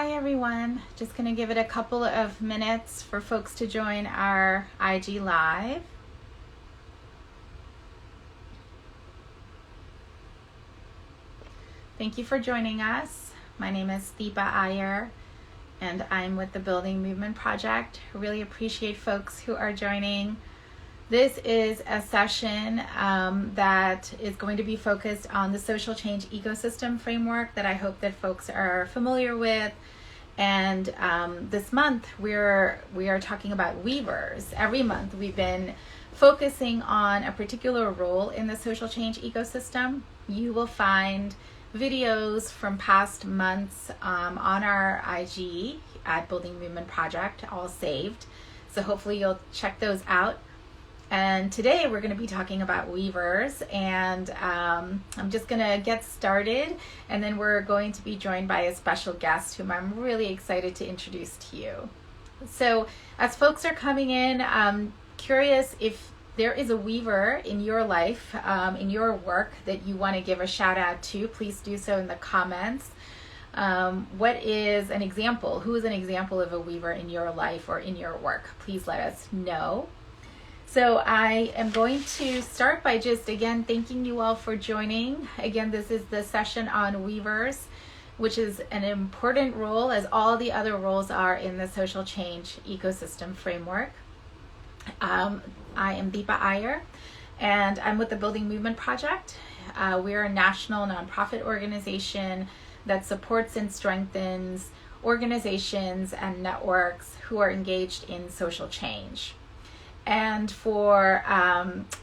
Hi everyone, just going to give it a couple of minutes for folks to join our IG Live. Thank you for joining us. My name is Deepa Iyer and I'm with the Building Movement Project. I really appreciate folks who are joining. This is a session that is going to be focused on the social change ecosystem framework that I hope that folks are familiar with. And this month we are talking about weavers. Every month we've been focusing on a particular role in the social change ecosystem. You will find videos from past months on our IG at Building Movement Project, all saved. So hopefully you'll check those out. And today we're going to be talking about weavers, and I'm just going to get started, and then we're going to be joined by a special guest whom I'm really excited to introduce to you. So as folks are coming in, I'm curious if there is a weaver in your life, in your work, that you want to give a shout out to. Please do so in the comments. What is an example? Who is an example of a weaver in your life or in your work? Please let us know. So I am going to start by just, again, thanking you all for joining. Again, this is the session on weavers, which is an important role, as all the other roles are in the social change ecosystem framework. I am Deepa Iyer, and I'm with the Building Movement Project. We're a national nonprofit organization that supports and strengthens organizations and networks who are engaged in social change. And for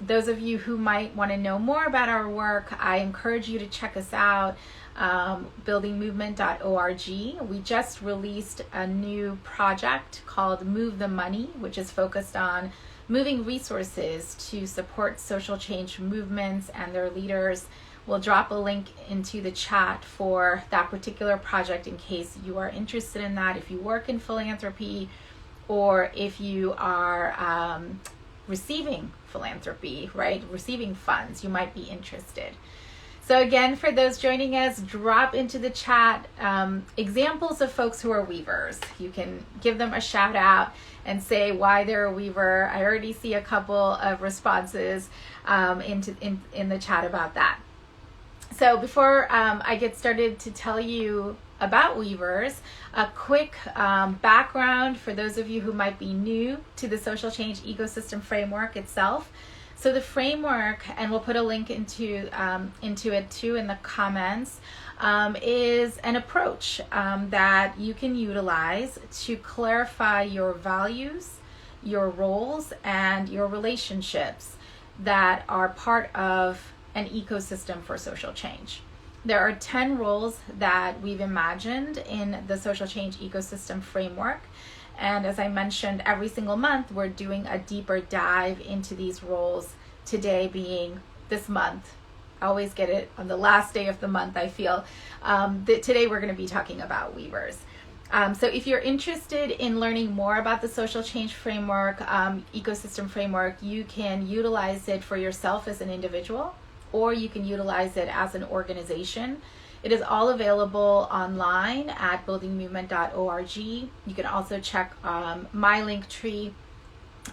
those of you who might want to know more about our work, I encourage you to check us out, buildingmovement.org. We just released a new project called Move the Money, which is focused on moving resources to support social change movements and their leaders. We'll drop a link into the chat for that particular project in case you are interested in that, if you work in philanthropy, or if you are receiving philanthropy, right? Receiving funds, you might be interested. So again, for those joining us, drop into the chat examples of folks who are weavers. You can give them a shout out and say why they're a weaver. I already see a couple of responses in the chat about that. So before I get started to tell you about weavers, a quick background for those of you who might be new to the social change ecosystem framework itself. So the framework, and we'll put a link into it too in the comments, is an approach that you can utilize to clarify your values, your roles, and your relationships that are part of an ecosystem for social change. There are 10 roles that we've imagined in the social change ecosystem framework. And as I mentioned, every single month, we're doing a deeper dive into these roles, today being this month. I always get it on the last day of the month, I feel. That today we're going to be talking about weavers. So if you're interested in learning more about the social change framework, ecosystem framework, you can utilize it for yourself as an individual, or you can utilize it as an organization. It is all available online at buildingmovement.org. You can also check my link tree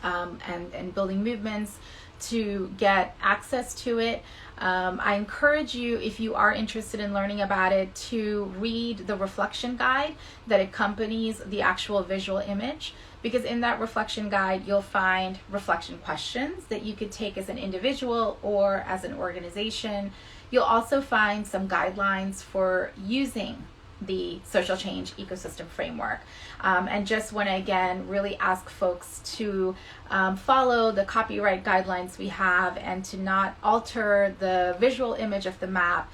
and Building Movements to get access to it. I encourage you, if you are interested in learning about it, to read the reflection guide that accompanies the actual visual image, because in that reflection guide you'll find reflection questions that you could take as an individual or as an organization. You'll also find some guidelines for using the social change ecosystem framework. And just want to again really ask folks to follow the copyright guidelines we have and to not alter the visual image of the map,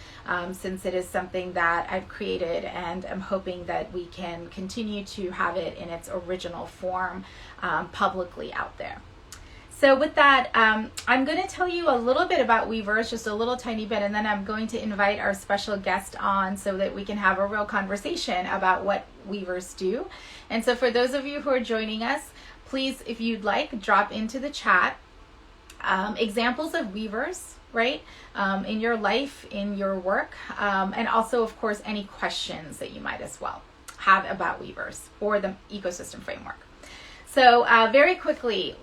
since it is something that I've created, and I'm hoping that we can continue to have it in its original form publicly out there. So with that, I'm going to tell you a little bit about weavers, just a little tiny bit, and then I'm going to invite our special guest on so that we can have a real conversation about what weavers do. And so for those of you who are joining us, please, if you'd like, drop into the chat examples of weavers, right, in your life, in your work, and also, of course, any questions that you might as well. have about weavers or the ecosystem framework. So very quickly,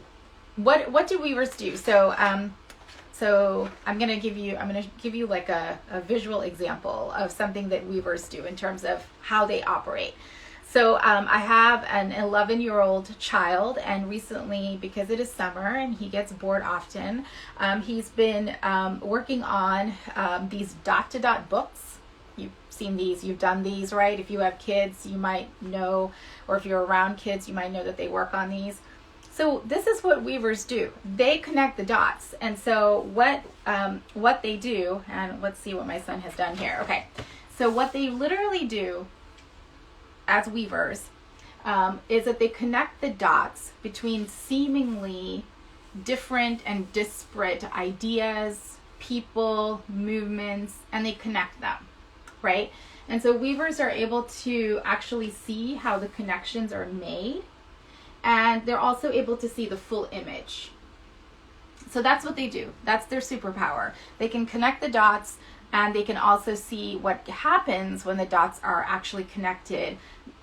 what do weavers do? So I'm gonna give you like a visual example of something that weavers do in terms of how they operate. So I have an 11-year-old child, and recently, because it is summer and he gets bored often, he's been working on these dot-to-dot books. You've seen these, you've done these, right? If you have kids, you might know, or if you're around kids, you might know that they work on these. So this is what weavers do. They connect the dots. And so what they do, and let's see what my son has done here. Okay, so what they literally do as weavers is that they connect the dots between seemingly different and disparate ideas, people, movements, and they connect them, right? And so weavers are able to actually see how the connections are made, and they're also able to see the full image. So that's what they do. That's their superpower. They can connect the dots, and they can also see what happens when the dots are actually connected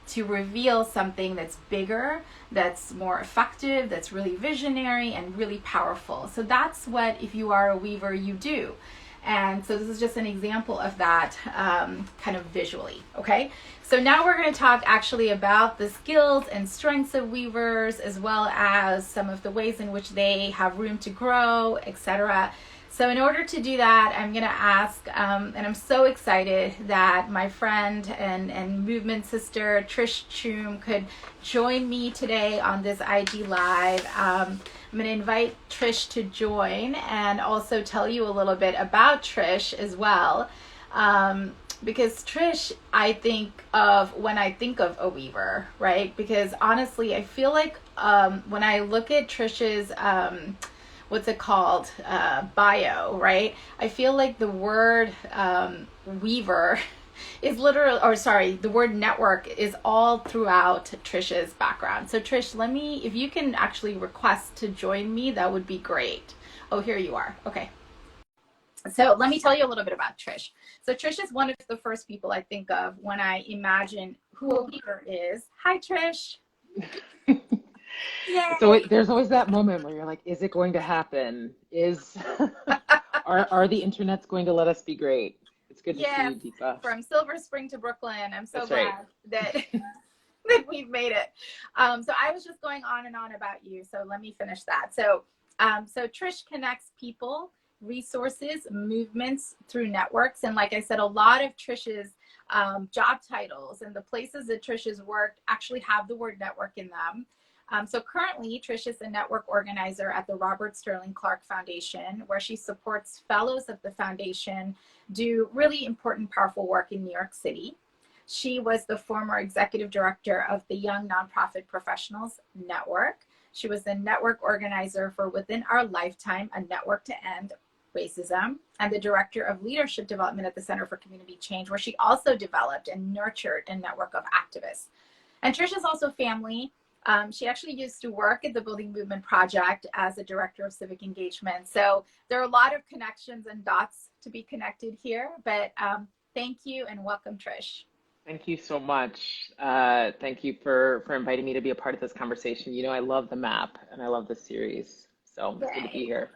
to reveal something that's bigger, that's more effective, that's really visionary and really powerful. So that's what, if you are a weaver, you do. And so this is just an example of that kind of visually, okay? So now we're going to talk actually about the skills and strengths of weavers, as well as some of the ways in which they have room to grow, etc. So in order to do that, I'm going to ask, and I'm so excited that my friend and movement sister, Trish Choom, could join me today on this IG Live. I'm going to invite Trish to join and also tell you a little bit about Trish as well. Because Trish, I think of when I think of a weaver, right? Because honestly, I feel like when I look at Trish's what's it called, bio, right? I feel like the word weaver is literal, or sorry, the word network is all throughout Trish's background. So Trish, if you can actually request to join me, that would be great. Oh, here you are. Okay. So let me tell you a little bit about Trish. So Trish is one of the first people I think of when I imagine who a weaver is. Hi, Trish. So there's always that moment where you're like, is it going to happen? Are the internets going to let us be great? It's good to see you, Deepa. From Silver Spring to Brooklyn. I'm so That's glad right. that that we've made it. So I was just going on and on about you. So let me finish that. So Trish connects people, resources, movements through networks. And like I said, a lot of Trish's job titles and the places that Trish has worked actually have the word network in them. So currently, Trish is a network organizer at the Robert Sterling Clark Foundation, where she supports fellows of the foundation do really important, powerful work in New York City. She was the former executive director of the Young Nonprofit Professionals Network. She was the network organizer for Within Our Lifetime, a network to end racism, and the director of leadership development at the Center for Community Change, where she also developed and nurtured a network of activists. And Trish is also family. She actually used to work at the Building Movement Project as a director of civic engagement. So there are a lot of connections and dots to be connected here, but thank you and welcome, Trish. Thank you so much. Thank you for inviting me to be a part of this conversation. You know, I love the map and I love this series. So it's good to be here.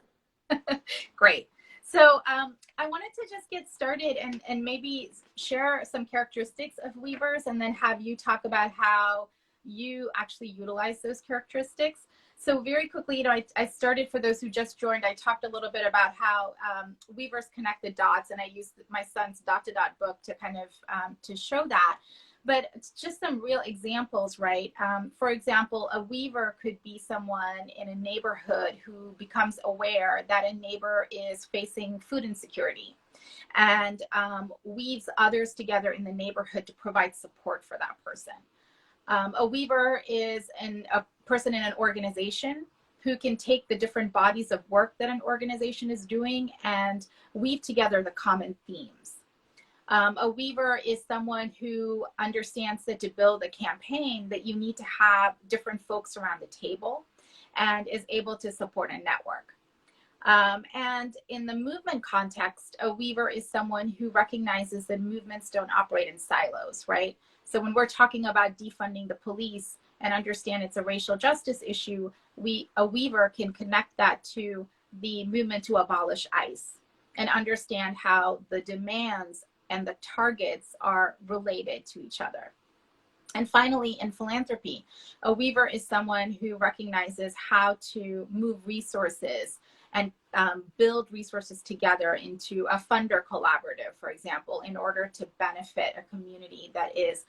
Great. So I wanted to just get started and maybe share some characteristics of weavers and then have you talk about how you actually utilize those characteristics. So very quickly, I started, for those who just joined, I talked a little bit about how weavers connect the dots, and I used my son's dot-to-dot book to kind of to show that. But it's just some real examples, right? For example, a weaver could be someone in a neighborhood who becomes aware that a neighbor is facing food insecurity and weaves others together in the neighborhood to provide support for that person. A weaver is a person in an organization who can take the different bodies of work that an organization is doing and weave together the common themes. A weaver is someone who understands that to build a campaign that you need to have different folks around the table and is able to support a network. And in the movement context, a weaver is someone who recognizes that movements don't operate in silos, right? So when we're talking about defunding the police and understand it's a racial justice issue, a weaver can connect that to the movement to abolish ICE and understand how the demands and the targets are related to each other. And finally, in philanthropy, a weaver is someone who recognizes how to move resources and build resources together into a funder collaborative, for example, in order to benefit a community that is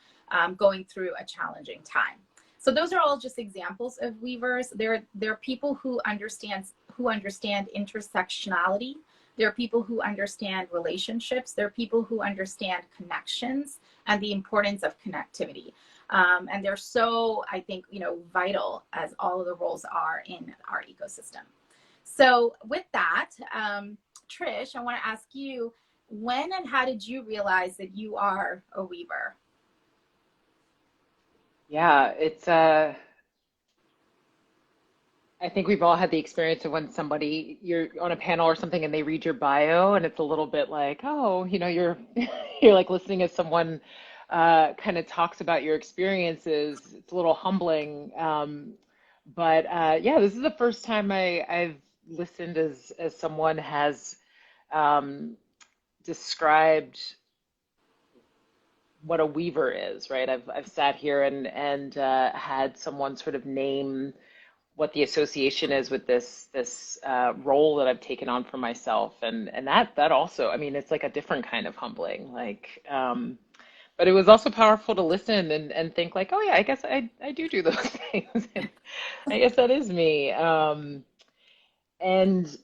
going through a challenging time. So those are all just examples of weavers. There are people who understand intersectionality. There are people who understand relationships. There are people who understand connections and the importance of connectivity. And they're so, I think, vital as all of the roles are in our ecosystem. So with that, Trish, I want to ask you, when and how did you realize that you are a weaver? Yeah, it's I think we've all had the experience of when you're on a panel or something and they read your bio and it's a little bit like, oh, you're you're like listening as someone kind of talks about your experiences. It's a little humbling. But yeah, this is the first time I've listened as someone has described what a weaver is, right? I've sat here and had someone sort of name what the association is with this role that I've taken on for myself, and that also, I mean, it's like a different kind of humbling, like, but it was also powerful to listen and think like, oh yeah, I guess I do those things, and I guess that is me, and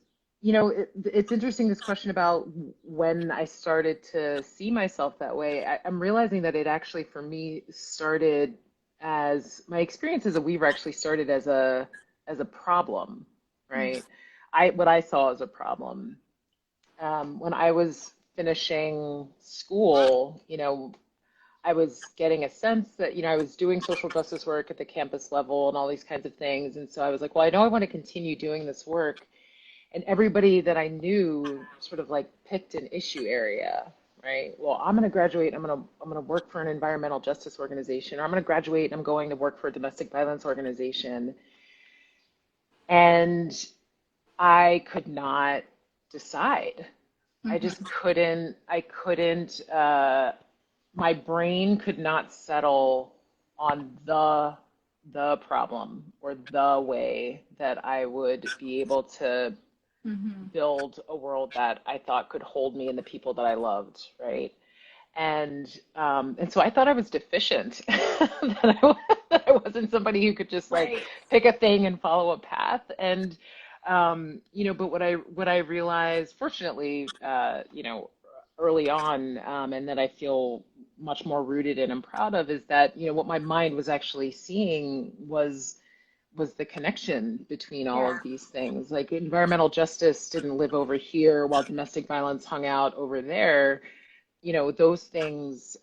it's interesting this question about when I started to see myself that way. I'm realizing that it actually for me started as my experience as a weaver actually started as a problem, right? What I saw as a problem. When I was finishing school, I was getting a sense that, I was doing social justice work at the campus level and all these kinds of things. And so I was like, well, I know I want to continue doing this work. And everybody that I knew sort of like picked an issue area, right? Well, I'm going to graduate. I'm going to work for an environmental justice organization. Or I'm going to graduate and I'm going to work for a domestic violence organization. And I could not decide. I just my brain could not settle on the problem or the way that I would be able to build a world that I thought could hold me and the people that I loved, right? And so I thought I was deficient, that I wasn't somebody who could just like Right. pick a thing and follow a path. And but what I realized, fortunately, early on, and that I feel much more rooted in and proud of, is that what my mind was actually seeing was the connection between all Yeah. of these things. Like environmental justice didn't live over here while domestic violence hung out over there. Those things,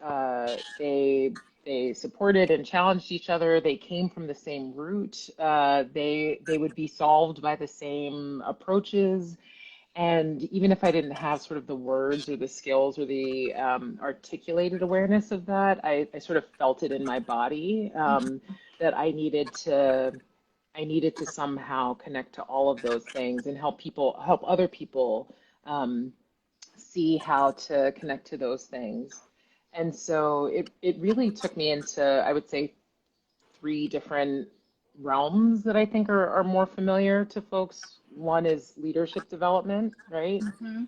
they supported and challenged each other. They came from the same root. They would be solved by the same approaches. And even if I didn't have sort of the words or the skills or the articulated awareness of that, I sort of felt it in my body, that I needed to somehow connect to all of those things and help other people see how to connect to those things. And so it really took me into, I would say, three different realms that I think are more familiar to folks. One is leadership development, right? Mm-hmm.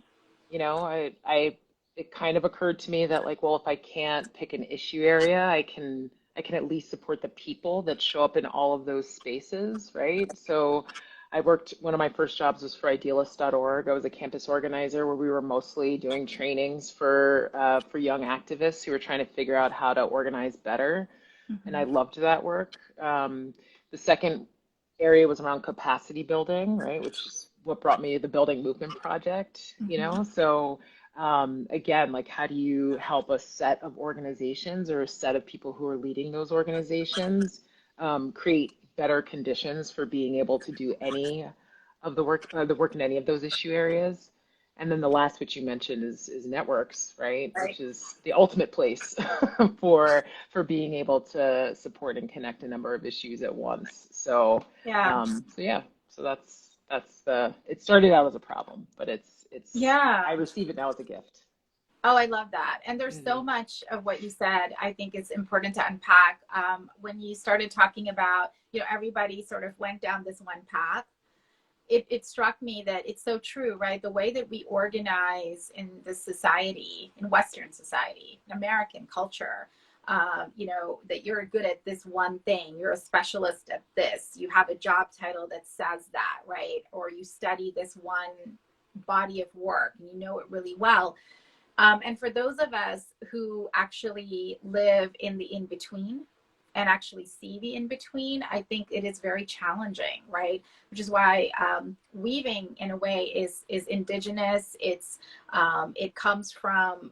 I it kind of occurred to me that like, well, if I can't pick an issue area, I can at least support the people that show up in all of those spaces, right? So one of my first jobs was for idealist.org. I was a campus organizer where we were mostly doing trainings for young activists who were trying to figure out how to organize better. And I Mm-hmm. loved that work. The second area was around capacity building, right, which is what brought me to the Building Movement Project, Mm-hmm. So again, like how do you help a set of organizations or a set of people who are leading those organizations create better conditions for being able to do any of the work in any of those issue areas? And then the last, which you mentioned, is networks, right? Right. Which is the ultimate place for being able to support and connect a number of issues at once. So, Yeah. so yeah, so that's the. It started out as a problem, but it's Yeah. I receive it now as a gift. Oh, I love that. And there's so Hmm. much of what you said I think is important to unpack. When you started talking about, everybody sort of went down this one path, it struck me that it's so true, right? The way that we organize in this society, in Western society, in American culture, that you're good at this one thing, you're a specialist at this, you have a job title that says that, right? Or you study this one body of work and you know it really well. And for those of us who actually live in the in between and actually see the in between, I think it is very challenging, right? Which is why weaving, in a way, is indigenous. It comes from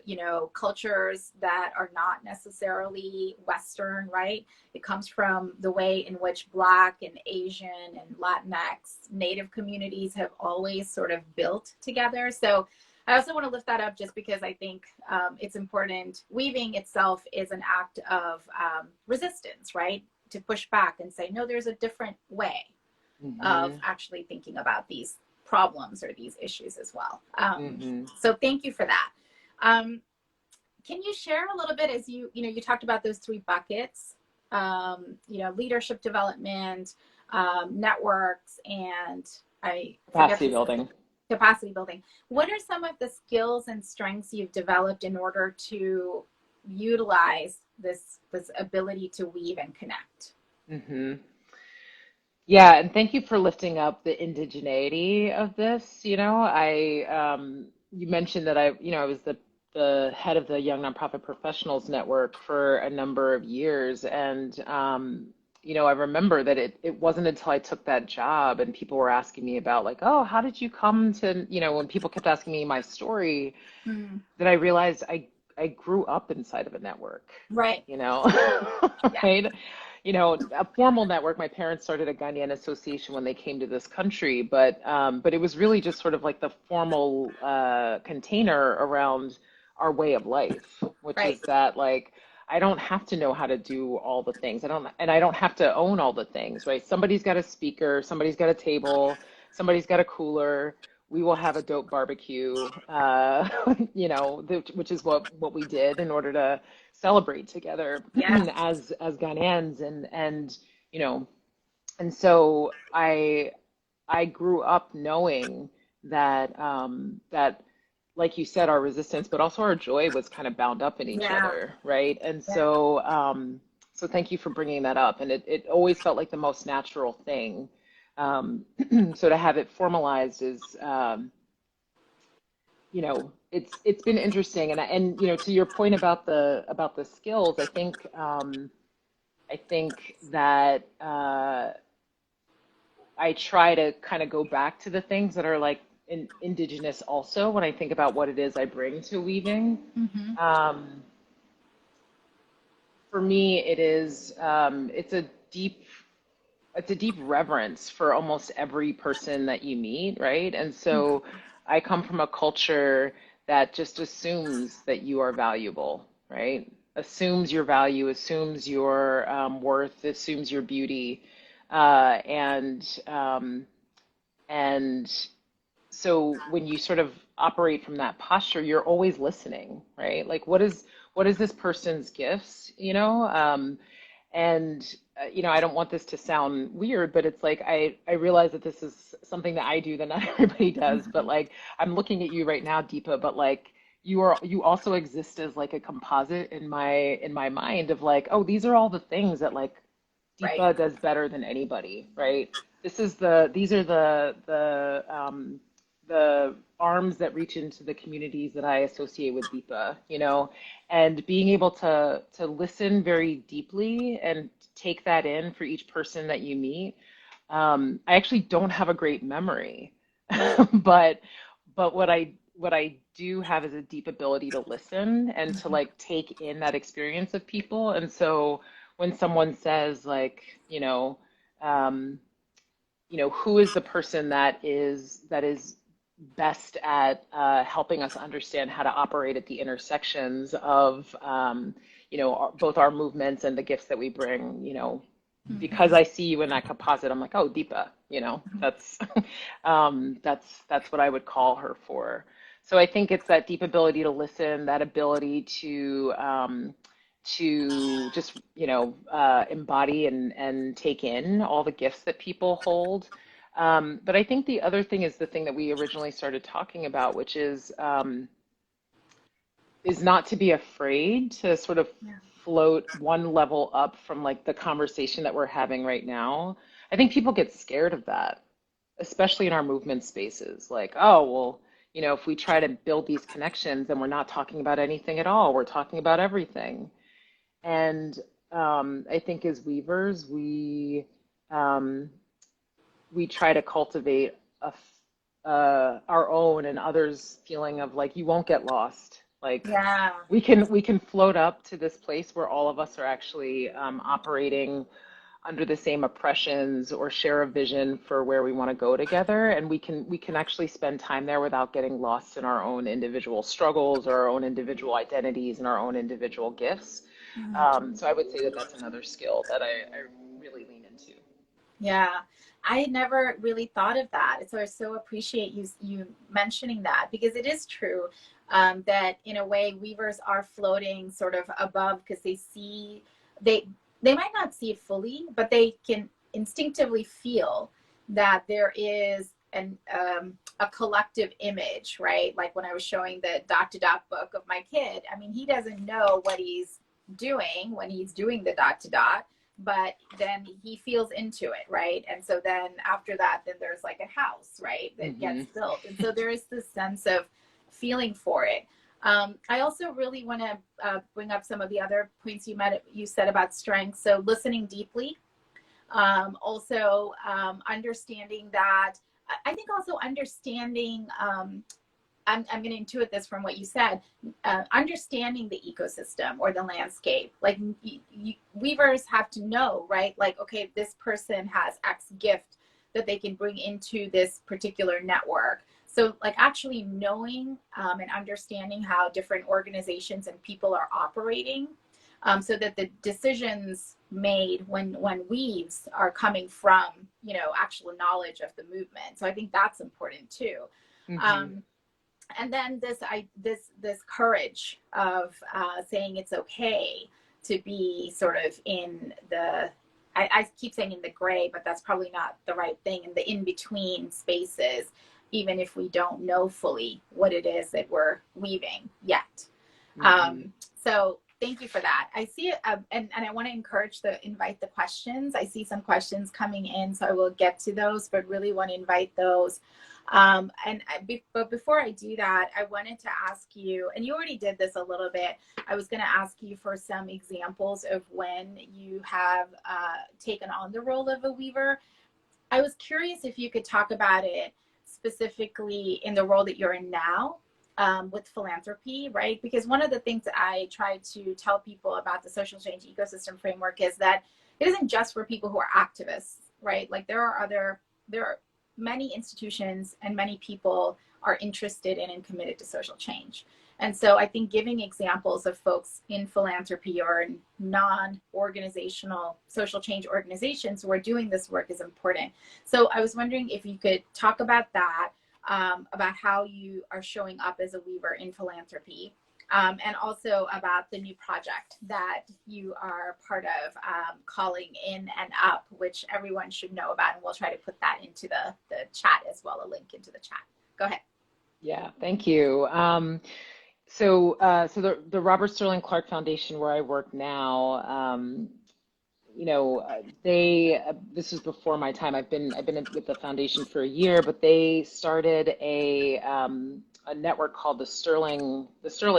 cultures that are not necessarily Western, right? It comes from the way in which Black and Asian and Latinx Native communities have always sort of built together. So I also want to lift that up just because I think it's important. Weaving itself is an act of resistance, right? To push back and say, no, there's a different way of Hmm. actually thinking about these problems or these issues as well. Hmm. So thank you for that. Um, can you share a little bit as you talked about those three buckets, leadership development, networks, and I forget Capacity this building. capacity building. What are some of the skills and strengths you've developed in order to utilize this ability to weave and connect? Hmm. Yeah, and thank you for lifting up the indigeneity of this. You mentioned that I was the head of the Young Nonprofit Professionals Network for a number of years, and I remember that it wasn't until I took that job and people were asking me about like, oh, how did you come to, when people kept asking me my story, Mm, that I realized I grew up inside of a network, right. you know, Yeah. right? A formal network. My parents started a Ghanaian association when they came to this country, but it was really just sort of like the formal container around our way of life, which Right. is that like I don't have to know how to do all the things. I don't have to own all the things, right? Somebody's got a speaker, somebody's got a table, somebody's got a cooler. We will have a dope barbecue, which is what we did in order to celebrate together Yeah. as Ghanaians, and you know and so I grew up knowing that like you said, our resistance but also our joy was kind of bound up in each Yeah. other, right? And Yeah. so thank you for bringing that up, and it always felt like the most natural thing. So to have it formalized is it's been interesting, and to your point about the skills, I think that I try to kind of go back to the things that are like indigenous also when I think about what it is I bring to weaving. Mm-hmm. Um, for me, deep it's a deep reverence for almost every person that you meet, right? And so I come from a culture that just assumes that you are valuable, right? Assumes your value, assumes your worth, assumes your beauty, uh, and um, and so when you sort of operate from that posture, you're always listening, right? Like what is this person's gifts, and I don't want this to sound weird, but it's like I realize that this is something that I do that not everybody does, but like I'm looking at you right now, Deepa, but like you also exist as like a composite in my mind of like, oh, these are all the things that like Right. Deepa does better than anybody, right? These are the arms that reach into the communities that I associate with Deepa, and being able to listen very deeply and take that in for each person that you meet. I actually don't have a great memory, but what I do have is a deep ability to listen and to Mm-hmm. like take in that experience of people. And so when someone says like, um, who is the person that is best at helping us understand how to operate at the intersections of, both our movements and the gifts that we bring. Because Mhm. I see you in that composite, I'm like, oh, Deepa, that's that's what I would call her for. So I think it's that deep ability to listen, that ability to just embody and take in all the gifts that people hold. But I think the other thing is the thing that we originally started talking about, which is not to be afraid to sort of Yeah. float one level up from like the conversation that we're having right now. I think people get scared of that, especially in our movement spaces. Like, oh, well, if we try to build these connections, then we're not talking about anything at all. We're talking about everything. And I think as weavers, um, we try to cultivate our own and others' feeling of like you won't get lost. Like Yeah. we can float up to this place where all of us are actually operating under the same oppressions or share a vision for where we want to go together, and we can actually spend time there without getting lost in our own individual struggles or our own individual identities and our own individual gifts. So I would say that that's another skill that I really lean into. Yeah, I never really thought of that. So I so appreciate you mentioning that because it is true that in a way weavers are floating sort of above because they they might not see it fully, but they can instinctively feel that there is a collective image, right? Like when I was showing the dot to dot book of my kid, I mean, he doesn't know what he's doing when he's doing the dot to dot, but then he feels into it, right? And so then after that, then there's like a house, right, that Hmm. gets built. And so there is this sense of feeling for it. I also really want to bring up some of the other points you said about strength. So listening deeply, also understanding that. I think also understanding. I'm going to intuit this from what you said. Understanding the ecosystem or the landscape, like weavers have to know, right? Like, okay, this person has X gift that they can bring into this particular network. So, like, actually knowing and understanding how different organizations and people are operating, so that the decisions made when weaves are coming from actual knowledge of the movement. So I think that's important too. Hmm. Um, and then this courage of saying it's okay to be sort of in the I keep saying in the gray, but that's probably not the right thing, in the in between spaces, even if we don't know fully what it is that we're weaving yet. Hmm. So thank you for that. I see, and I want to invite the questions. I see some questions coming in, so I will get to those, but really want to invite those. But before I do that, I wanted to ask you, and you already did this a little bit. I was going to ask you for some examples of when you have taken on the role of a weaver. I was curious if you could talk about it specifically in the role that you're in now, with philanthropy, right? Because one of the things that I try to tell people about the social change ecosystem framework is that it isn't just for people who are activists, right? Like there are many institutions and many people are interested in and committed to social change. And so I think giving examples of folks in philanthropy or in non-organizational social change organizations who are doing this work is important. So I was wondering if you could talk about that, about how you are showing up as a weaver in philanthropy, and also about the new project that you are part of, calling In and Up, which everyone should know about. And we'll try to put that into the chat as well, a link into the chat. Go ahead. Yeah, thank you. So the Robert Sterling Clark Foundation, where I work now, this was before my time. I've been with the foundation for a year, but they started a network called the Sterling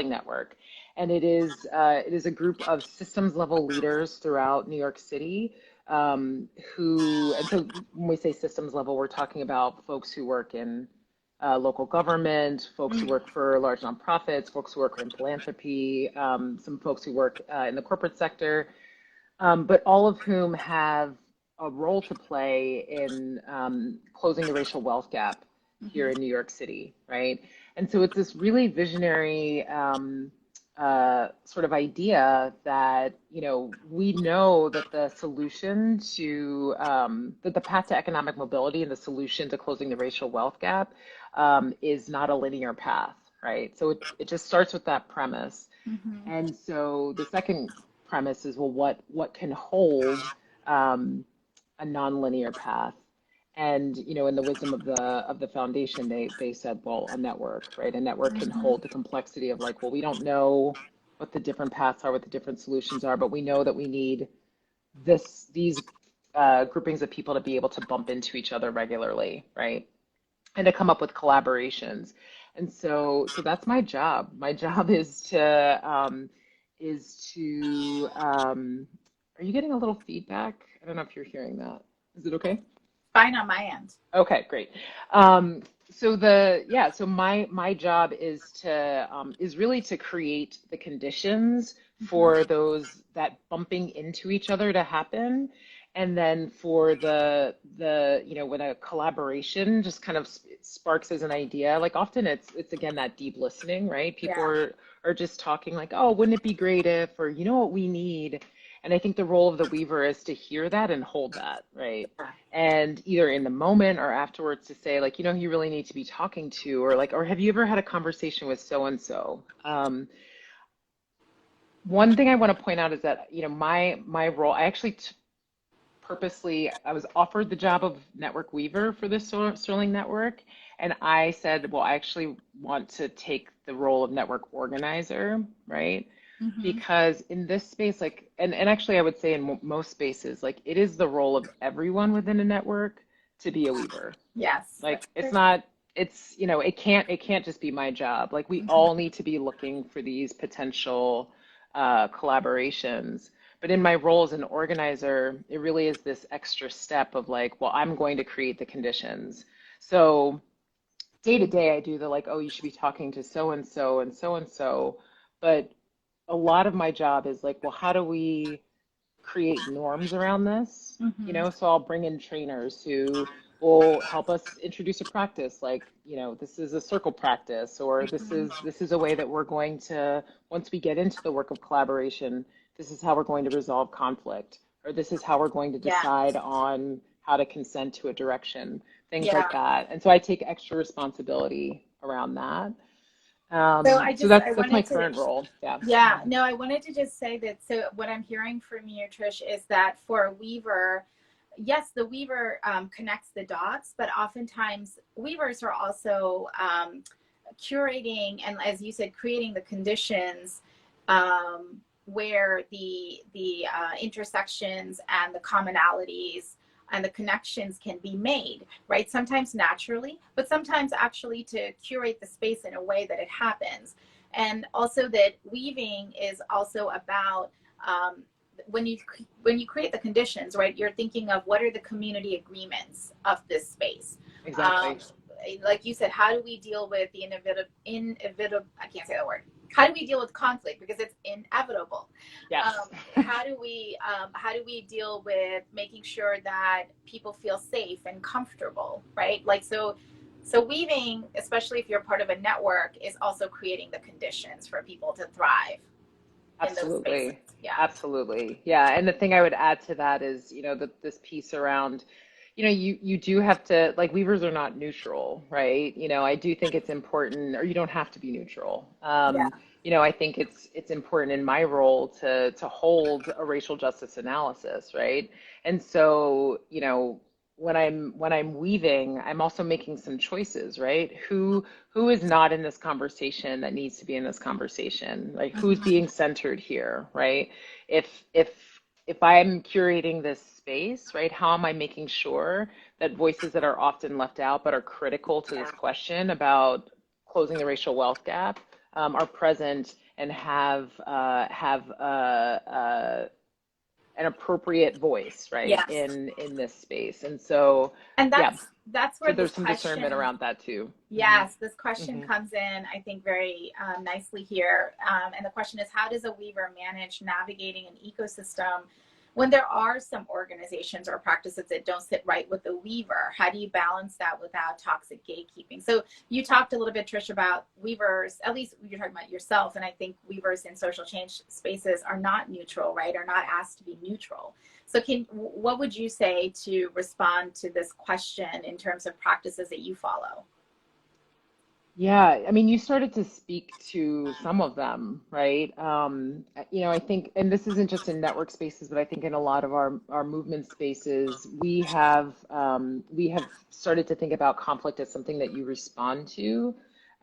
Network, and it is a group of systems level leaders throughout New York City. And so when we say systems level, we're talking about folks who work in local government, folks who work for large nonprofits, folks who work in philanthropy, some folks who work in the corporate sector, but all of whom have a role to play in closing the racial wealth gap here in New York City, right? And so it's this really visionary sort of idea that, we know that the solution to, that the path to economic mobility and the solution to closing the racial wealth gap is not a linear path, right? So it just starts with that premise. And so the second premise is, well, what can hold a nonlinear path? And in the wisdom of the foundation, they said, well, a network, right? A network can hold the complexity of like, well, we don't know what the different paths are, what the different solutions are, but we know that we need these groupings of people to be able to bump into each other regularly, right? And to come up with collaborations. And so that's my job. My job is to are you getting a little feedback? I don't know if you're hearing that. Is it okay? Fine on my end. Okay, great. So my job is really to create the conditions for those that bumping into each other to happen, and then for the when a collaboration just kind of sparks as an idea, like often it's again that deep listening, right? People Yeah. are just talking like, oh, wouldn't it be great if, or what we need. And I think the role of the weaver is to hear that and hold that, right? And either in the moment or afterwards to say like, you really need to be talking to, or like, or have you ever had a conversation with so and so? One thing I want to point out is that my role, I actually purposely, I was offered the job of network weaver for the Sterling network, and I said, well, I actually want to take the role of network organizer, right? Because in this space, like, and actually I would say in most spaces, like it is the role of everyone within a network to be a weaver. Yes. Like it's not, it can't just be my job. Like we all need to be looking for these potential collaborations. But in my role as an organizer, it really is this extra step of like, well, I'm going to create the conditions. So day to day, I do the like, oh, you should be talking to so and so and so and so. But a lot of my job is like, well, how do we create norms around this? So I'll bring in trainers who will help us introduce a practice like, this is a circle practice, or this is a way that we're going to, once we get into the work of collaboration, this is how we're going to resolve conflict, or this is how we're going to Yeah. decide on how to consent to a direction, things like Yeah. that. And so I take extra responsibility around that. So So I that's my wanted to, current role. Yeah. yeah, no, I wanted to just say that. So what I'm hearing from you, Trish, is that for a weaver, yes, the weaver connects the dots, but oftentimes weavers are also curating and, as you said, creating the conditions where the intersections and the commonalities and the connections can be made, right? Sometimes naturally, but sometimes actually to curate the space in a way that it happens. And also that weaving is also about when you create the conditions, right? You're thinking of what are the community agreements of this space. Exactly. Like you said, how do we deal with the inevitable? I can't say that word. How do we deal with conflict because it's inevitable? Yes. How do we deal with making sure that people feel safe and comfortable, right? Like so weaving, especially if you're part of a network, is also creating the conditions for people to thrive in those spaces. Absolutely. Yeah. Absolutely. Yeah. And the thing I would add to that is, that this piece around, you do have to, like, weavers are not neutral, right? I do think it's important, or you don't have to be neutral. Yeah. I think it's important in my role to hold a racial justice analysis, right? And so, when I'm weaving, I'm also making some choices, right? Who is not in this conversation that needs to be in this conversation? Like who's being centered here, right? If I'm curating this space, right, how am I making sure that voices that are often left out but are critical to this question about closing the racial wealth gap are present and have an appropriate voice, right, Yes. in this space. And so, And yeah, that's so where this there's some discernment question, around that too. yes, this question Hmm. comes in, I think, very nicely here. And the question is, how does a weaver manage navigating an ecosystem When there are some organizations or practices that don't sit right with the weaver, how do you balance that without toxic gatekeeping? So you talked a little bit, Trish, about weavers, at least you're talking about yourself, and I think weavers in social change spaces are not neutral, right? Are not asked to be neutral. So what would you say to respond to this question in terms of practices that you follow? Yeah, I mean, you started to speak to some of them, right? I think, and this isn't just in network spaces, but I think in a lot of our movement spaces, we have started to think about conflict as something that you respond to,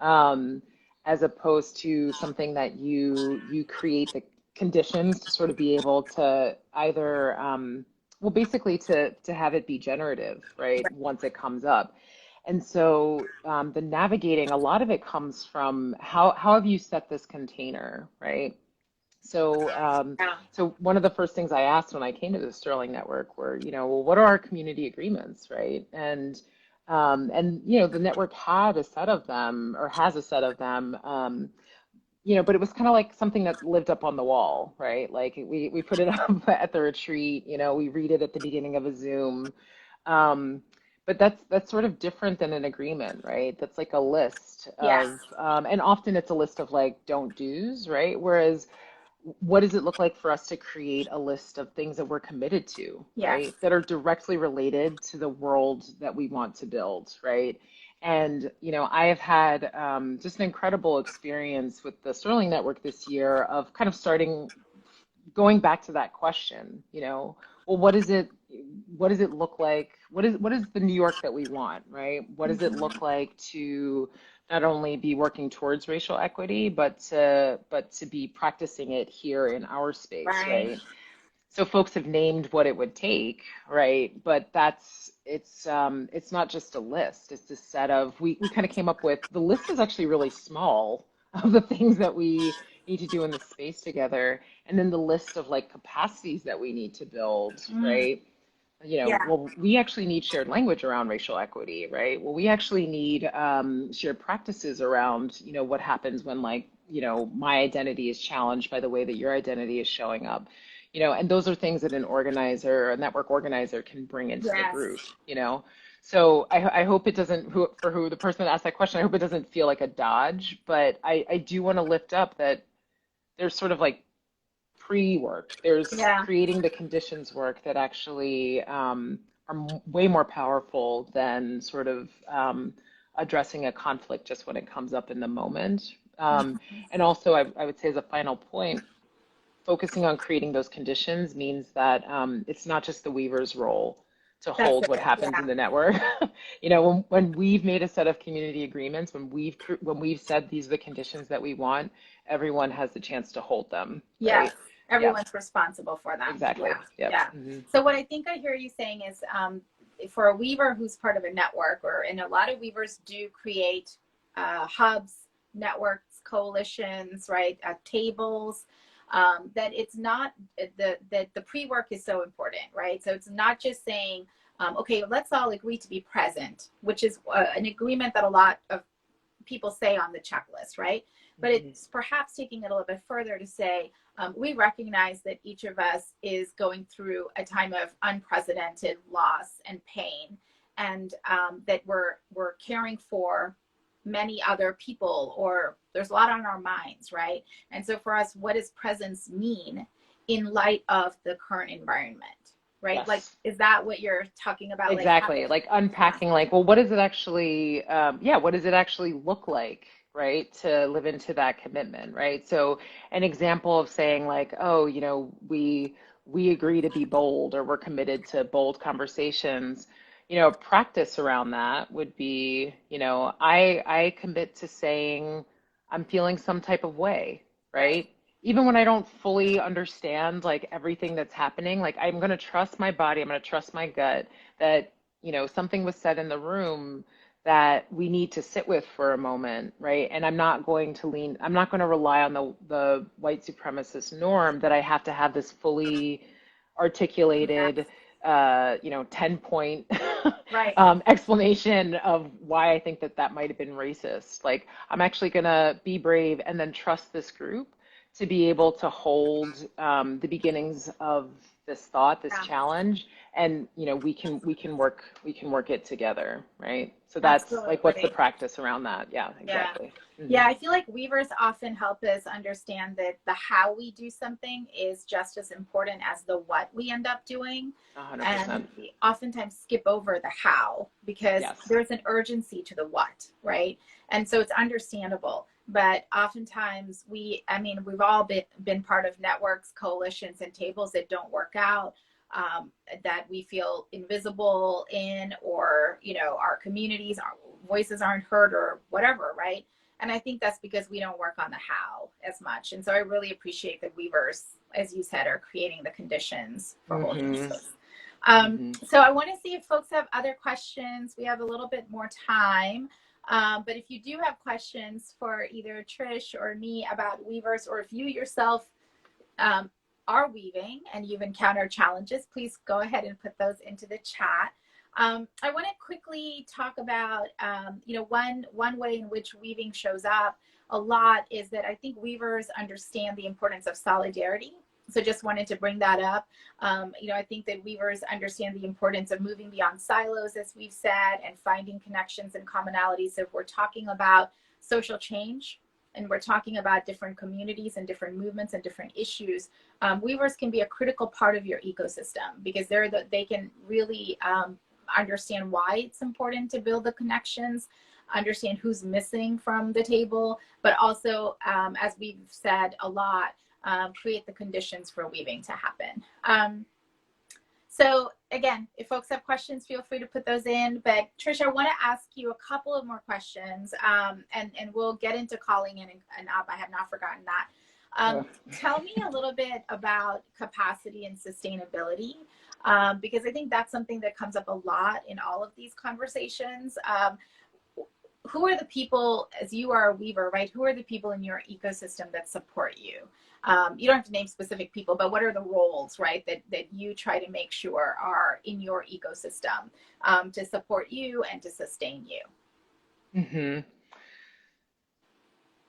um, as opposed to something that you create the conditions to sort of be able to either, well, basically to have it be generative, right? Once it comes up. And so the navigating, a lot of it comes from how have you set this container, right? So Yeah. so one of the first things I asked when I came to the Sterling Network were, well, what are our community agreements, right? And the network had a set of them or has a set of them. But it was kind of like something that lived up on the wall, right? Like we put it up at the retreat, we read it at the beginning of a Zoom. Um, but that's sort of different than an agreement, right? That's like a list Yes. of, and often it's a list of like don't do's, right? Whereas what does it look like for us to create a list of things that we're committed to, Yes. right? That are directly related to the world that we want to build, right? And, I have had just an incredible experience with the Sterling Network this year of kind of going back to that question, well, what does it look like? What is the New York that we want, right? What does it Mhm. look like to not only be working towards racial equity, but to be practicing it here in our space, Right. right? So folks have named what it would take, right? But it's not just a list. It's a set of we kind of came up with the list is actually really small of the things that we need to do in the space together, and then the list of like capacities that we need to build, Mm. right? Yeah. Well, we actually need shared language around racial equity, right? Well, we actually need shared practices around, what happens when, like, my identity is challenged by the way that your identity is showing up, and those are things that an organizer, a network organizer, can bring into the Yes. group. So I hope it doesn't, for who the person that asked that question, I hope it doesn't feel like a dodge, but I do want to lift up that there's sort of like pre-work. There's Yeah. creating the conditions work that actually are way more powerful than sort of addressing a conflict just when it comes up in the moment. And also, I would say as a final point, focusing on creating those conditions means that it's not just the weaver's role to That's hold what it. happens Yeah. in the network. When we've made a set of community agreements, when we've said these are the conditions that we want, everyone has the chance to hold them, Yes. right? Yep, Everyone's responsible for them. Yeah. exactly. Yep. Yeah. So what I think I hear you saying is for a weaver who's part of a network, and a lot of weavers do create hubs, networks, coalitions, right? Tables. That it's not that the pre-work is so important, right? So it's not just saying, okay, let's all agree to be present, which is an agreement that a lot of people say on the checklist, right? But Mhm. it's perhaps taking it a little bit further to say, we recognize that each of us is going through a time of unprecedented loss and pain, and that we're caring for many other people, or there's a lot on our minds, right? And so for us, what does presence mean in light of the current environment, right? Like, Yes. is that what you're talking about? Like Exactly. having, Like yeah, unpacking, like, well, what does it actually, what does it actually look like, right, to live into that commitment, right? So an example of saying like, oh, we agree to be bold, or we're committed to bold conversations. Practice around that would be, I commit to saying I'm feeling some type of way, right, right? Even when I don't fully understand like everything that's happening, like I'm going to trust my body, I'm going to trust my gut that, something was said in the room that we need to sit with for a moment, right? And I'm not going to rely on the white supremacist norm that I have to have this fully yeah, articulated, 10-point right, explanation of why I think that that might have been racist. Like, I'm actually going to be brave and then trust this group to be able to hold the beginnings of this thought, this Yeah, challenge, and we can work it together, right? So that's like, what's the absolutely. practice around that? Yeah, Yeah. exactly. Yeah, I feel like weavers often help us understand that the how we do something is just as important as the what we end up doing. And 100%. we oftentimes skip over the how because Yes. there's an urgency to the what, right? And so it's understandable. But oftentimes we've all been part of networks, coalitions, and tables that don't work out, that we feel invisible in, or, our communities, our voices aren't heard or whatever, right? And I think that's because we don't work on the how as much. And so I really appreciate that weavers, as you said, are creating the conditions for holding Mm-hmm. space. Mm-hmm. So I want to see if folks have other questions. We have a little bit more time. But if you do have questions for either Trish or me about weavers, or if you yourself um, are weaving and you've encountered challenges, please go ahead and put those into the chat. I want to quickly talk about, one way in which weaving shows up a lot is that I think weavers understand the importance of solidarity. So just wanted to bring that up. I think that weavers understand the importance of moving beyond silos, as we've said, and finding connections and commonalities. If we're talking about social change, and we're talking about different communities and different movements and different issues, weavers can be a critical part of your ecosystem because they can really understand why it's important to build the connections, understand who's missing from the table, but also, as we've said a lot, create the conditions for weaving to happen. So again, if folks have questions, feel free to put those in. But Trish, I want to ask you a couple of more questions, and we'll get into calling in and up. I have not forgotten that. Tell me a little bit about capacity and sustainability, because I think that's something that comes up a lot in all of these conversations. Who are the people, as you are a weaver, right? Who are the people in your ecosystem that support you? You don't have to name specific people, but what are the roles, right, that you try to make sure are in your ecosystem, to support you and to sustain you? Mm-hmm.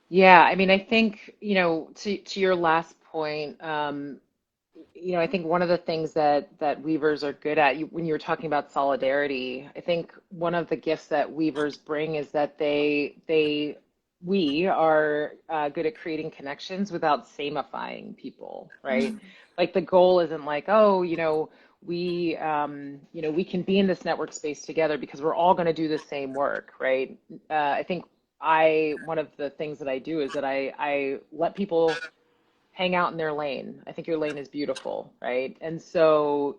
Yeah, I mean, I think, to your last point, I think one of the things that weavers are good at, when you were talking about solidarity, I think one of the gifts that weavers bring is that we are good at creating connections without samifying people, right? Like, the goal isn't like, oh, we can be in this network space together because we're all going to do the same work, right? I think one of the things that I do is that I let people hang out in their lane. I think your lane is beautiful, right? And so,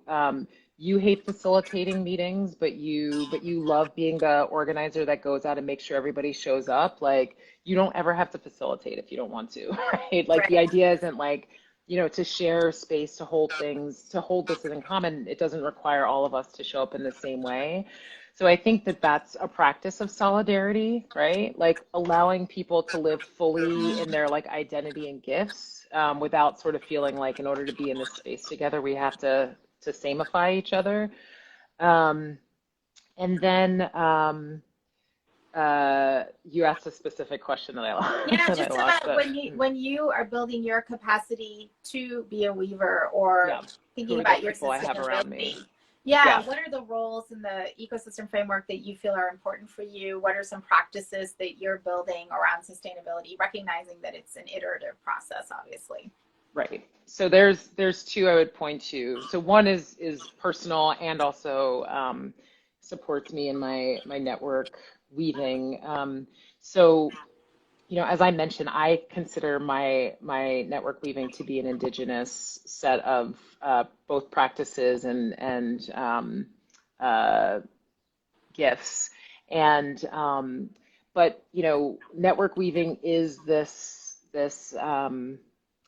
you hate facilitating meetings, but you love being the organizer that goes out and makes sure everybody shows up. Like, you don't ever have to facilitate if you don't want to, right? Like, the Right. idea isn't like, to share space, to hold things, to hold this in common. It doesn't require all of us to show up in the same way. So I think that that's a practice of solidarity, right? Like, allowing people to live fully in their, like, identity and gifts, without sort of feeling like, in order to be in this space together, we have to samify each other. Um, and then you asked a specific question that I lost, Yeah, that I just lost. about But when you are building your capacity to be a weaver, or yeah, who thinking are the about your people I have around me? sustainability. Yeah, Yeah. what are the roles in the ecosystem framework that you feel are important for you? What are some practices that you're building around sustainability, recognizing that it's an iterative process, obviously? Right. So there's two I would point to. So one is personal, and also supports me in my network weaving. So, as I mentioned, I consider my network weaving to be an indigenous set of both practices and gifts. And but network weaving is this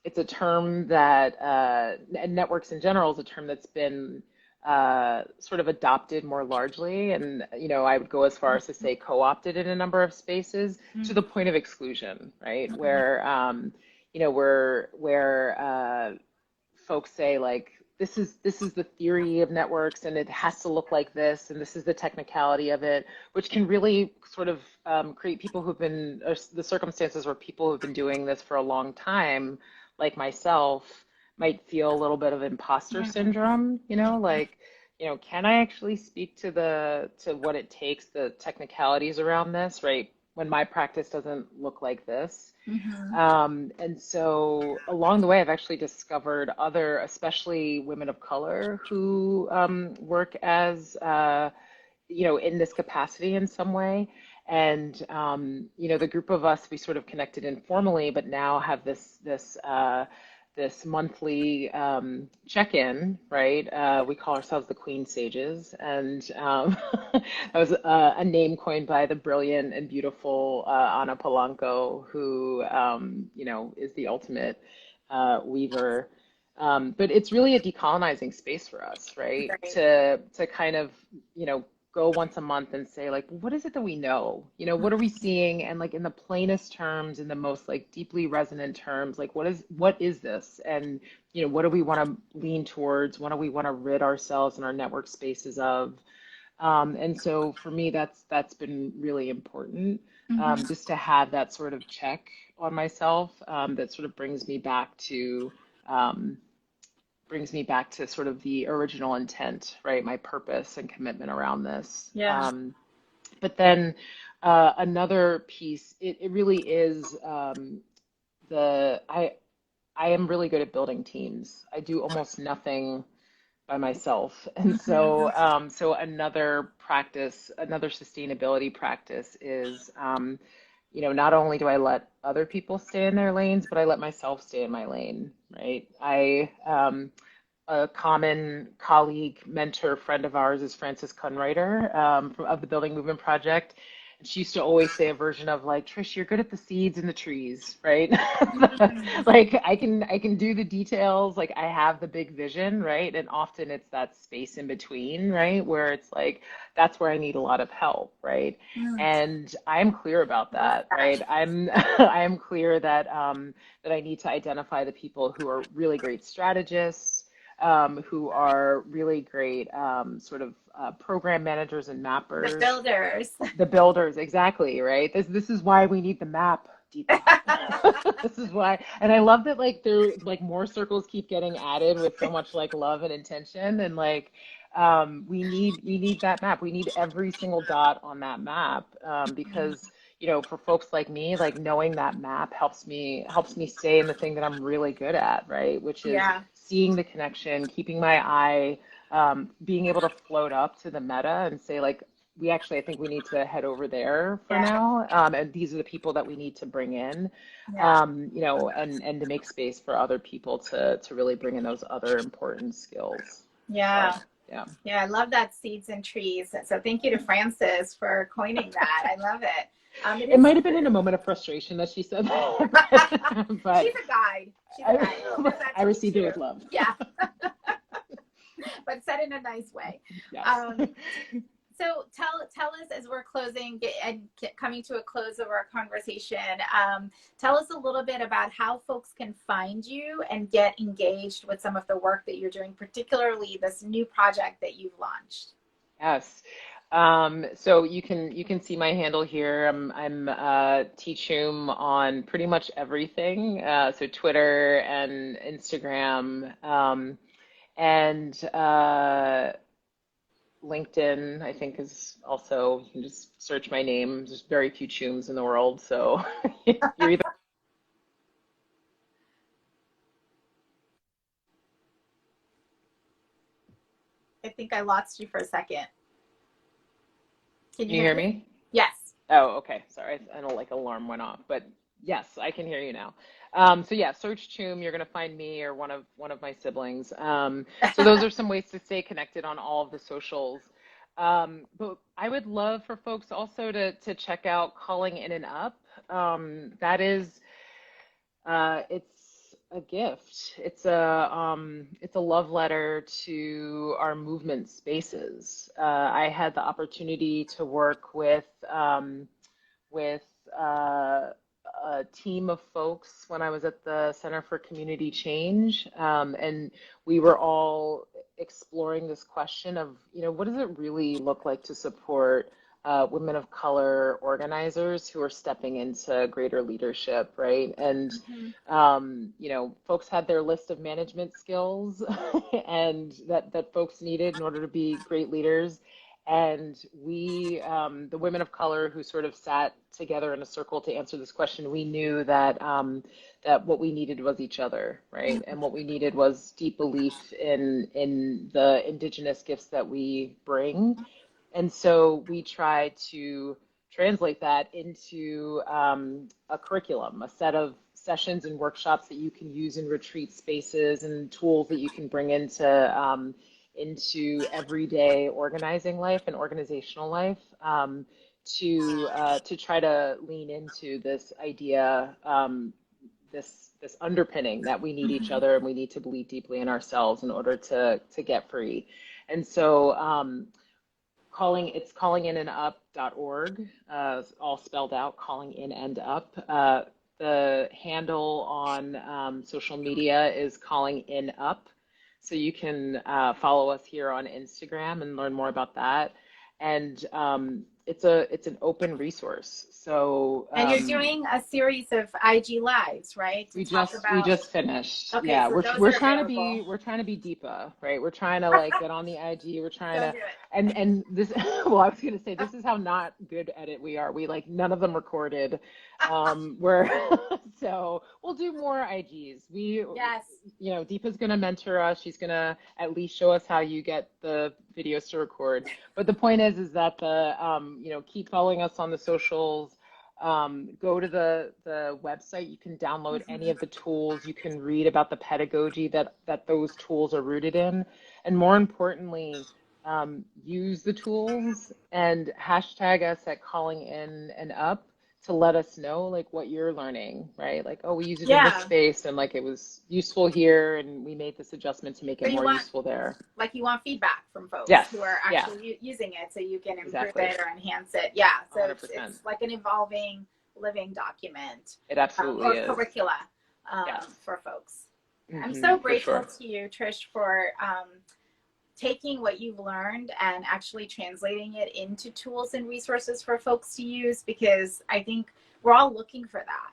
it's a term that and networks in general is a term that's been sort of adopted more largely, and I would go as far as to say co-opted in a number of spaces, to the point of exclusion, right? Where where folks say, like, this is the theory of networks, and it has to look like this, and this is the technicality of it, which can really sort of create people who've been, or the circumstances where people who've been doing this for a long time, like myself, might feel a little bit of imposter syndrome, like, can I actually speak to what it takes, the technicalities around this, right? When my practice doesn't look like this. Mm-hmm. And so along the way, I've actually discovered other, especially women of color, who work as, in this capacity in some way. And, the group of us, we sort of connected informally, but now have this monthly check-in, right? We call ourselves the Queen Sages, and that was a name coined by the brilliant and beautiful Ana Polanco, who is the ultimate weaver. But it's really a decolonizing space for us, right? Right. To kind of go once a month and say, like, what is it that we know? What are we seeing? And like in the plainest terms, in the most like deeply resonant terms, like what is this? And what do we want to lean towards? What do we want to rid ourselves and our network spaces of? And so for me, that's been really important, Mm-hmm. just to have that sort of check on myself, that sort of um, brings me back to sort of the original intent, right? My purpose and commitment around this. Yeah. But then another piece, it really is I am really good at building teams. I do almost nothing by myself. And Mm-hmm. so another practice, another sustainability practice is, not only do I let other people stay in their lanes, but I let myself stay in my lane, right? A common colleague, mentor, friend of ours is Frances Kunreiter, of the Building Movement Project. And she used to always say a version of like, Trish, you're good at the seeds and the trees, right? Like I can do the details, like I have the big vision, right? And often it's that space in between, right? Where it's like, that's where I need a lot of help, right? Mm-hmm. And I'm clear about Love that, that. right? I am clear that that I need to identify the people who are really great strategists, who are really great sort of program managers and The mappers. builders. The builders, exactly, right? This is why we need the map, Deepa. This is why, and I love that like there like more circles keep getting added with so much like love and intention, and like we need that map. We need every single dot on that map, because for folks like me, like knowing that map helps me stay in the thing that I'm really good at, right? Which is Yeah. seeing the connection, keeping my eye, being able to float up to the meta and say like, I think we need to head over there for Yeah. now. And these are the people that we need to bring in, Yeah. and to make space for other people to really bring in those other important skills. Yeah. So, yeah. Yeah. I love that seeds and trees. So thank you to Frances for coining that. I love it. It It is might have been in a moment of frustration that she said that, but She's a guide. She's a guide. She I, does that I to me received it too. with love. Yeah. But said in a nice way. Yes. Um, so tell us as we're coming to a close of our conversation. Tell us a little bit about how folks can find you and get engaged with some of the work that you're doing, particularly this new project that you've launched. Yes. So you can see my handle here. I'm Teachum on pretty much everything. So Twitter and Instagram, and LinkedIn, I think is also, you can just search my name. There's very few Chums in the world, so you're either. I think I lost you for a second. Can Can you you hear hear me? me? Yes. Oh, okay. Sorry, I don't like alarm went off, but yes, I can hear you now. So yeah, search Chum. You're gonna find me or one of my siblings. So those are some ways to stay connected on all of the socials. But I would love for folks also to check out Calling In and Up. That is it's a gift. It's a love letter to our movement spaces. I had the opportunity to work with a team of folks when I was at the Center for Community Change, and we were all exploring this question of, what does it really look like to support women of color organizers who are stepping into greater leadership, right? And, folks had their list of management skills and that folks needed in order to be great leaders. And we, the women of color who sort of sat together in a circle to answer this question, we knew that that what we needed was each other, right? And what we needed was deep belief in the indigenous gifts that we bring. And so we try to translate that into a curriculum, a set of sessions and workshops that you can use in retreat spaces and tools that you can bring into everyday organizing life and organizational life, to try to lean into this idea, this underpinning that we need each other and we need to believe deeply in ourselves in order to get free. And so it's callinginandup.org, all spelled out, calling in and up. The handle on social media is calling in up. So you can follow us here on Instagram and learn more about that. And it's an open resource. So and you're doing a series of IG lives, right? We just finished. Okay, Yeah, so we're those are trying available. to be Deepa, right? We're trying to like get on the IG. We're trying Don't to, do it. and this. Well, I was gonna say this is how not good at it we are. We like none of them recorded. We're so we'll do more IGs. Yes. Deepa's gonna mentor us. She's gonna at least show us how you get the videos to record. But the point is that keep following us on the socials. Go to the website. You can download any of the tools. You can read about the pedagogy that those tools are rooted in. And more importantly, use the tools and hashtag us at calling in and up to let us know like what you're learning, right? Like, oh, we use it in this space and like it was useful here and we made this adjustment to make it more useful there. Like you want feedback from folks who are actually using it so you can improve it or enhance it. Yeah. So it's like an evolving living document. It absolutely is. Curricula for folks. I'm so grateful to you, Trish, for taking what you've learned and actually translating it into tools and resources for folks to use, because I think we're all looking for that,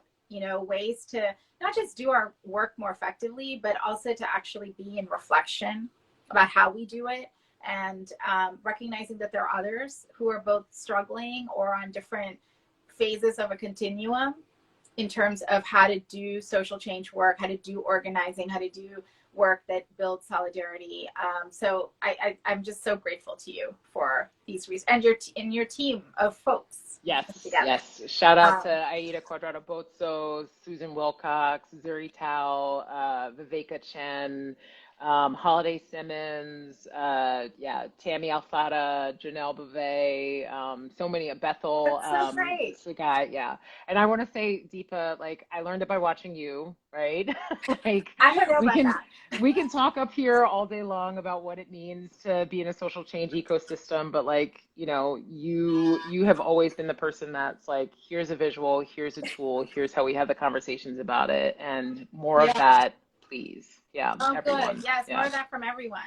ways to not just do our work more effectively, but also to actually be in reflection about how we do it, and recognizing that there are others who are both struggling or on different phases of a continuum in terms of how to do social change work, how to do organizing, how to do work that builds solidarity. So I'm just so grateful to you for these reasons and your team of folks. Yes. Shout out to Aida Quadrado Bozzo, Susan Wilcox, Zuri Tao, Viveka Chen, Holiday Simmons, Tammy Alfada, Janelle Bouvet, so many, Bethel. That's so great. The guy, And I want to say, Deepa, like I learned it by watching you, right? Like I don't know about that. We can talk up here all day long about what it means to be in a social change ecosystem, but like, you have always been the person that's like, here's a visual, here's a tool, here's how we have the conversations about it, and more of that, please. Yeah. Oh, everyone. Good. Yes, more of that from everyone.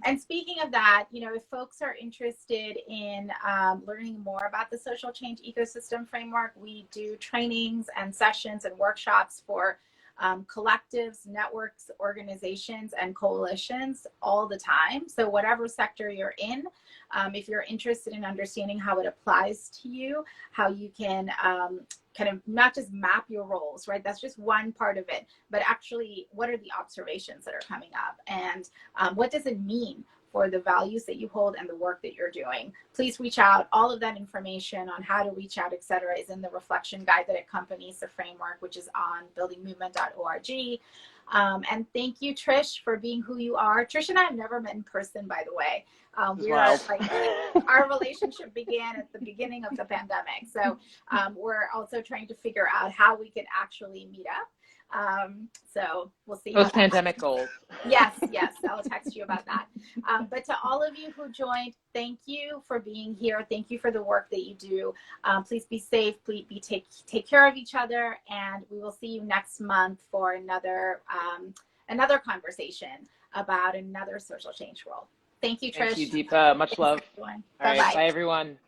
And speaking of that, if folks are interested in learning more about the social change ecosystem framework, we do trainings and sessions and workshops for collectives, networks, organizations, and coalitions all the time. So whatever sector you're in, if you're interested in understanding how it applies to you, how you can kind of not just map your roles, right? That's just one part of it, but actually what are the observations that are coming up, and what does it mean for the values that you hold and the work that you're doing? Please reach out. All of that information on how to reach out, etc., is in the reflection guide that accompanies the framework, which is on buildingmovement.org. And thank you, Trish, for being who you are. Trish and I have never met in person, by the way. Our relationship began at the beginning of the pandemic. So we're also trying to figure out how we can actually meet up. So we'll see. Those pandemic goals. Yes. I'll text you about that. But to all of you who joined, thank you for being here. Thank you for the work that you do. Please be safe. Please take care of each other, and we will see you next month for another conversation about another social change role. Thank you, Trish. Thank you, Deepa. Much love. All right, bye everyone.